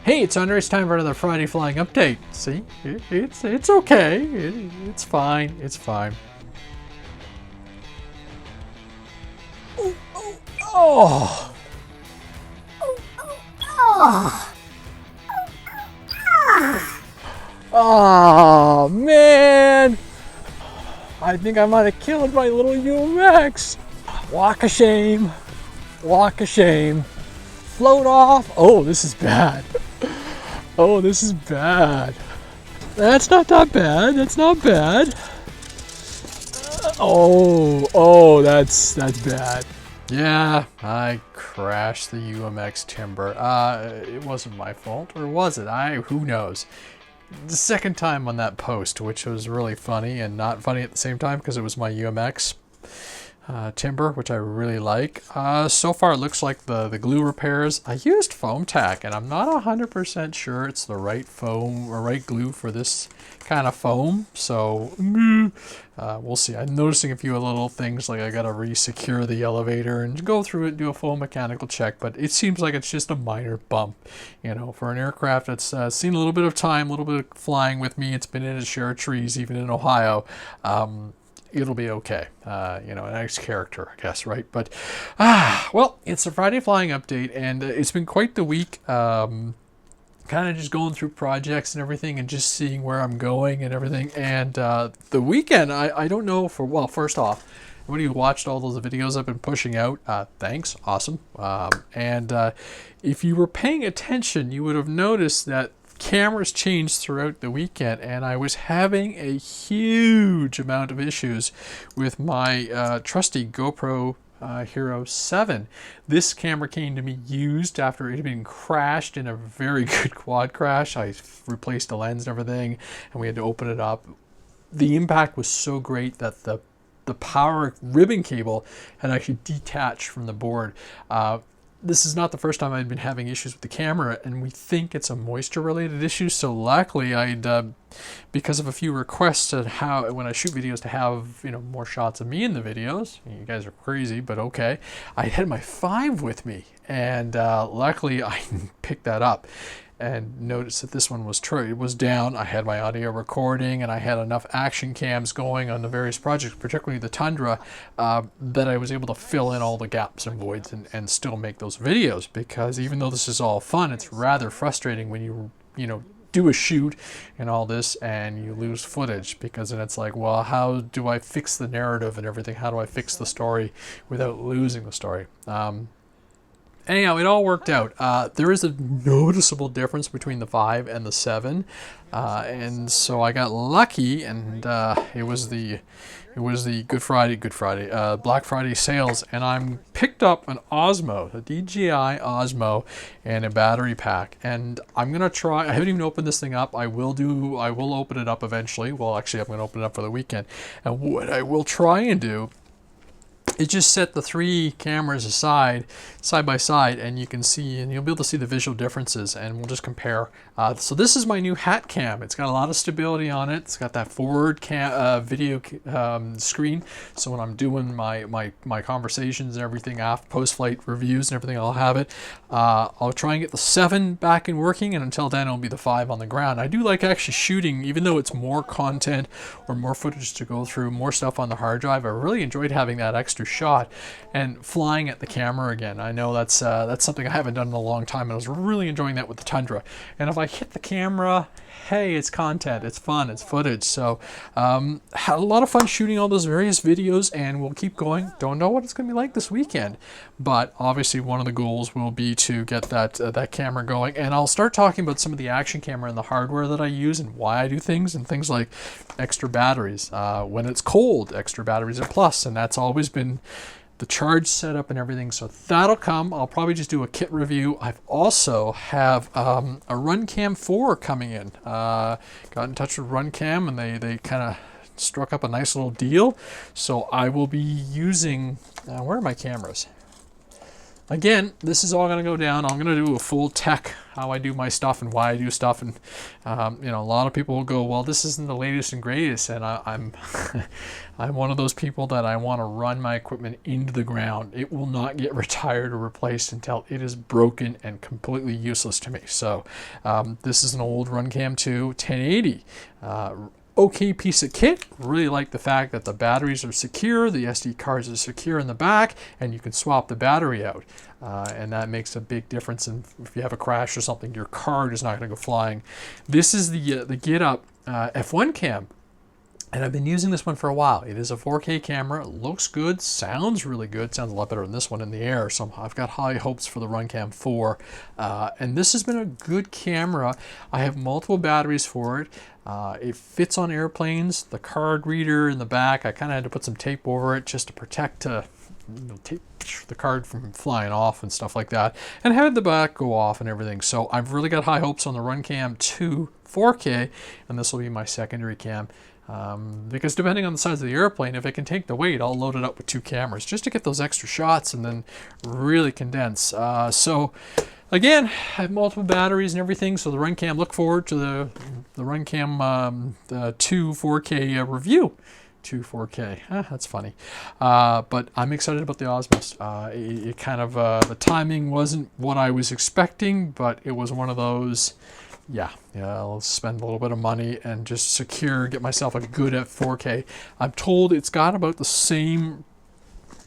Hey, it's Andre. It's time for another Friday Flying update. See, it's okay. It's fine. It's fine. Oh, oh, oh, oh, man! I think I might have killed my little UMX. Walk of shame. Walk of shame. Float off. Oh, this is bad. Oh, this is bad. That's not that bad. That's not bad. Oh, that's bad. Yeah, I crashed the UMX timber. It wasn't my fault, or was it? Who knows? The second time on that post, which was really funny and not funny at the same time because it was my UMX timber, which I really like. So far it looks like the glue repairs. I used foam tack and I'm not 100% sure it's the right foam or right glue for this kind of foam. So we'll see. I'm noticing a few little things like I gotta re-secure the elevator and go through it and do a full mechanical check, but it seems like it's just a minor bump. You know, for an aircraft that's seen a little bit of time, a little bit of flying with me, it's been in its share of trees, even in Ohio. It'll be okay. You know, a nice character, I guess, right? But, well, it's a Friday Flying update, and it's been quite the week. Kind of just going through projects and everything and just seeing where I'm going and everything. And the weekend, I don't know for, well, first off, everybody who watched all those videos I've been pushing out, thanks, awesome. If you were paying attention, you would have noticed that cameras changed throughout the weekend, and I was having a huge amount of issues with my trusty GoPro Hero 7. This camera came to me used after it had been crashed in a very good quad crash. I replaced the lens and everything, and we had to open it up. The impact was so great that the power ribbon cable had actually detached from the board. This is not the first time I'd been having issues with the camera, and we think it's a moisture related issue. So luckily because of a few requests on how, when I shoot videos, to have, you know, more shots of me in the videos. You guys are crazy, but okay. I had my 5 with me, and luckily I picked that up and noticed that this one was true. It was down. I had my audio recording and I had enough action cams going on the various projects, particularly the Tundra, that I was able to fill in all the gaps and voids and still make those videos. Because even though this is all fun, it's rather frustrating when you know, do a shoot and all this and you lose footage, because then it's like, well, how do I fix the narrative and everything? How do I fix the story without losing the story? Anyhow, it all worked out. There is a noticeable difference between the 5 and the 7, and so I got lucky, and it was the Black Friday sales, and I'm picked up an Osmo, a DJI Osmo, and a battery pack, and I'm gonna try. I haven't even opened this thing up. I will open it up eventually. Well, actually, I'm gonna open it up for the weekend, and what I will try and do is just set the 3 cameras aside, side by side, and you can see, and you'll be able to see the visual differences, and we'll just compare. So this is my new hat cam. It's got a lot of stability on it. It's got that forward video screen, so when I'm doing my conversations and everything, after post-flight reviews and everything, I'll have it. I'll try and get the 7 back and working, and until then it'll be the 5 on the ground. I do like actually shooting, even though it's more content or more footage to go through, more stuff on the hard drive. I really enjoyed having that extra shot and flying at the camera again. I know that's something I haven't done in a long time, and I was really enjoying that with the Tundra. And if I hit the camera, hey, it's content, it's fun, it's footage. So had a lot of fun shooting all those various videos, and we'll keep going. Don't know what it's going to be like this weekend, but obviously one of the goals will be to get that camera going, and I'll start talking about some of the action camera and the hardware that I use and why I do things, and things like extra batteries. When it's cold, extra batteries are plus, and that's always been the charge setup and everything, so that'll come. I'll probably just do a kit review. I've also have a RunCam 4 coming in. Got in touch with RunCam, and they kind of struck up a nice little deal. So I will be using, where are my cameras? again, this is all going to go down. I'm going to do a full tech, how I do my stuff and why I do stuff. And, a lot of people will go, well, this isn't the latest and greatest. And I'm I'm one of those people that I want to run my equipment into the ground. It will not get retired or replaced until it is broken and completely useless to me. So this is an old Runcam 2 1080. Okay piece of kit. Really like the fact that the batteries are secure, the SD cards are secure in the back, and you can swap the battery out. And that makes a big difference. And if you have a crash or something, your card is not going to go flying. This is the Get Up F1 cam. And I've been using this one for a while. It is a 4K camera. It looks good. Sounds really good. Sounds a lot better than this one in the air. So I've got high hopes for the Runcam 4. And this has been a good camera. I have multiple batteries for it. It fits on airplanes. The card reader in the back, I kind of had to put some tape over it just to protect tape the card from flying off and stuff like that. And had the back go off and everything. So I've really got high hopes on the Runcam 2 4K. And this will be my secondary cam. Because depending on the size of the airplane, if it can take the weight, I'll load it up with 2 cameras just to get those extra shots and then really condense. So again, I have multiple batteries and everything. So the Runcam, look forward to the Runcam 2 4K review. 2 4K. That's funny. But I'm excited about the Osmos. It kind of, the timing wasn't what I was expecting, but it was one of those, yeah, I'll spend a little bit of money and just get myself a good at 4K. I'm told it's got about the same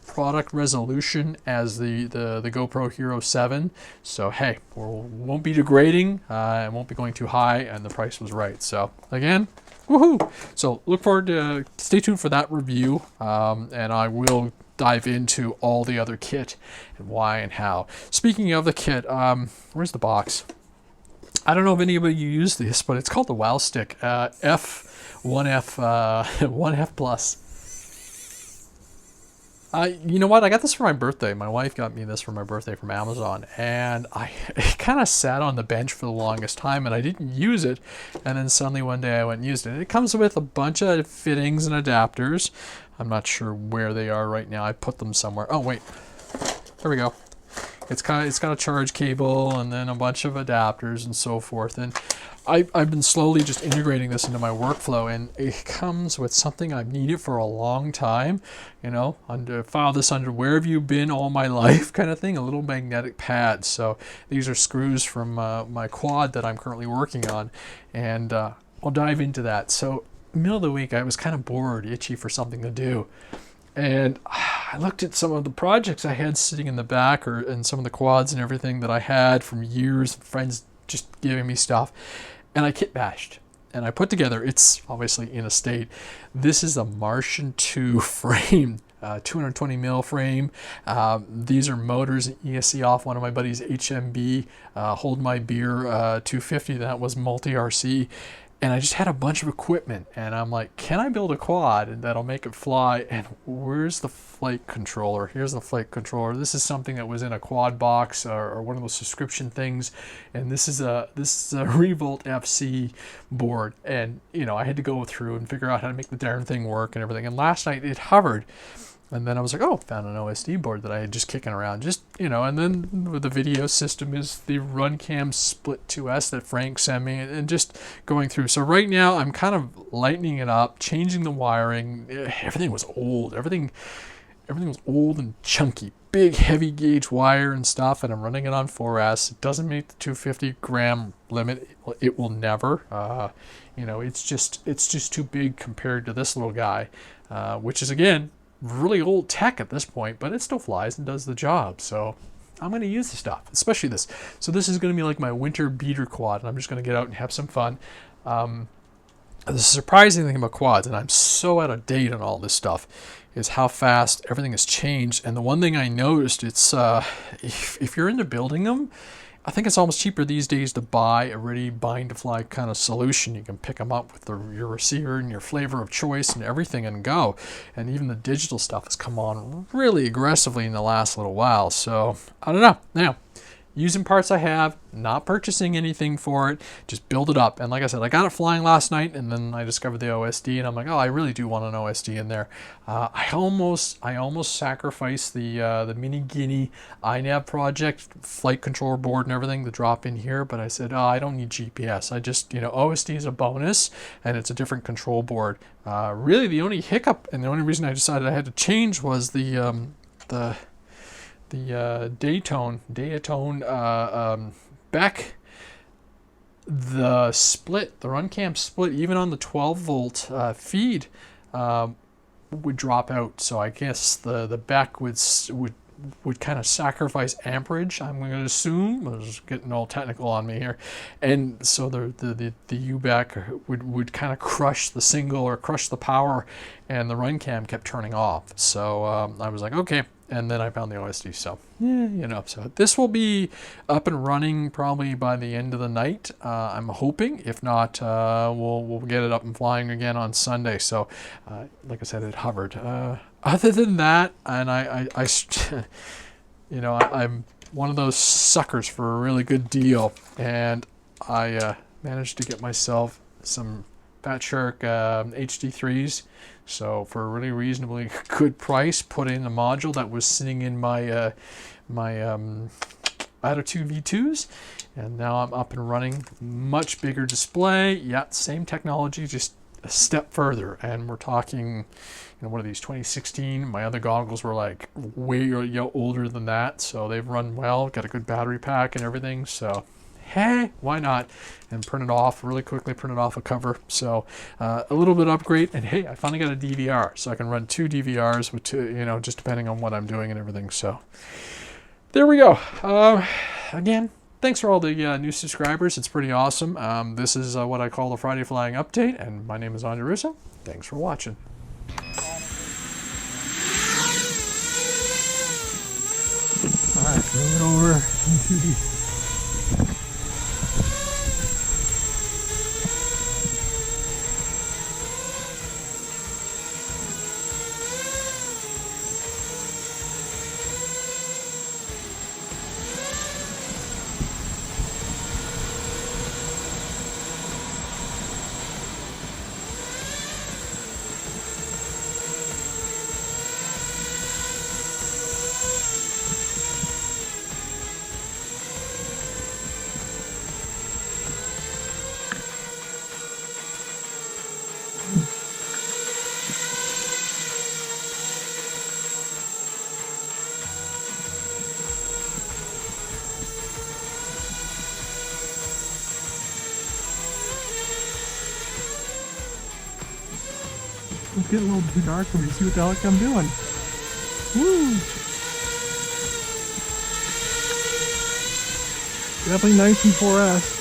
product resolution as the GoPro Hero 7. So hey, won't be degrading. It won't be going too high, and the price was right. So again, woohoo! So look forward to, stay tuned for that review, and I will dive into all the other kit and why and how. Speaking of the kit, where's the box? I don't know if anybody used this, but it's called the Wow Stick F1F 1F Plus. You know what? I got this for my birthday. My wife got me this for my birthday from Amazon, and it kind of sat on the bench for the longest time, and I didn't use it. And then suddenly one day I went and used it. And it comes with a bunch of fittings and adapters. I'm not sure where they are right now. I put them somewhere. Oh wait, there we go. It's got a charge cable and then a bunch of adapters and so forth. And I've been slowly just integrating this into my workflow, and it comes with something I've needed for a long time. File this under where have you been all my life kind of thing, a little magnetic pad. So these are screws from my quad that I'm currently working on, and I'll dive into that. So middle of the week, I was kind of bored, itchy for something to do. And I looked at some of the projects I had sitting in the back, and some of the quads and everything that I had from years, friends just giving me stuff. And I kit bashed. And I put together, it's obviously in a state. This is a Martian 2 frame, 220 mil frame. These are motors and ESC off one of my buddy's HMB, Hold My Beer 250. That was multi-RC. And I just had a bunch of equipment, and I'm like, can I build a quad that'll make it fly? And where's the flight controller? Here's the flight controller. This is something that was in a quad box or one of those subscription things. And this is a Revolt FC board. And, I had to go through and figure out how to make the darn thing work and everything. And last night it hovered. And then I was like, oh, found an OSD board that I had just kicking around. And then with the video system is the Runcam Split 2S that Frank sent me, and just going through. So right now I'm kind of lightening it up, changing the wiring. Everything was old. Everything was old and chunky. Big heavy gauge wire and stuff, and I'm running it on 4S. It doesn't meet the 250 gram limit. It will never. It's just too big compared to this little guy, which is, again, really old tech at this point, but it still flies and does the job. So I'm going to use the stuff, especially this. So this is going to be like my winter beater quad, and I'm just going to get out and have some fun. The surprising thing about quads, and I'm so out of date on all this stuff, is how fast everything has changed. And the one thing I noticed, it's if you're into building them, I think it's almost cheaper these days to buy a ready bind to fly kind of solution. You can pick them up with your receiver and your flavor of choice and everything and go. And even the digital stuff has come on really aggressively in the last little while. So I don't know. Now, using parts I have, not purchasing anything for it, just build it up. And like I said, I got it flying last night, and then I discovered the OSD, and I'm like, oh, I really do want an OSD in there. I almost sacrificed the Mini Guinea iNav project, flight controller board and everything to drop in here, but I said, oh, I don't need GPS. I just, OSD is a bonus, and it's a different control board. Really, the only hiccup and the only reason I decided I had to change was the Daytone back, the split, the run cam split, even on the 12 volt feed would drop out. So I guess the back would kind of sacrifice amperage, I'm going to assume. I was getting all technical on me here. And so the U-back would kind of crush the single or crush the power, and the run cam kept turning off. So I was like, okay. And then I found the OSD. So, yeah, so this will be up and running probably by the end of the night. I'm hoping. If not, we'll get it up and flying again on Sunday. So, like I said, it hovered. Other than that, and I'm one of those suckers for a really good deal, and I managed to get myself some Fat Shark HD3s. So for a really reasonably good price, put in a module that was sitting in my Attitude V2s, and now I'm up and running. Much bigger display, yeah, same technology, just a step further. And we're talking, what are these, 2016? My other goggles were like way older than that, so they've run well, got a good battery pack and everything. So hey, why not? And print it off really quickly, print it off a cover. So a little bit upgrade, and hey, I finally got a DVR, so I can run 2 DVRs with 2, just depending on what I'm doing and everything. So there we go. Again, thanks for all the new subscribers. It's pretty awesome. This is what I call the Friday Flying Update, and my name is André Russo. Thanks for watching. All right, moving over into the It's getting a little too dark for me. See what the heck I'm doing. Woo! Definitely nice and 4S.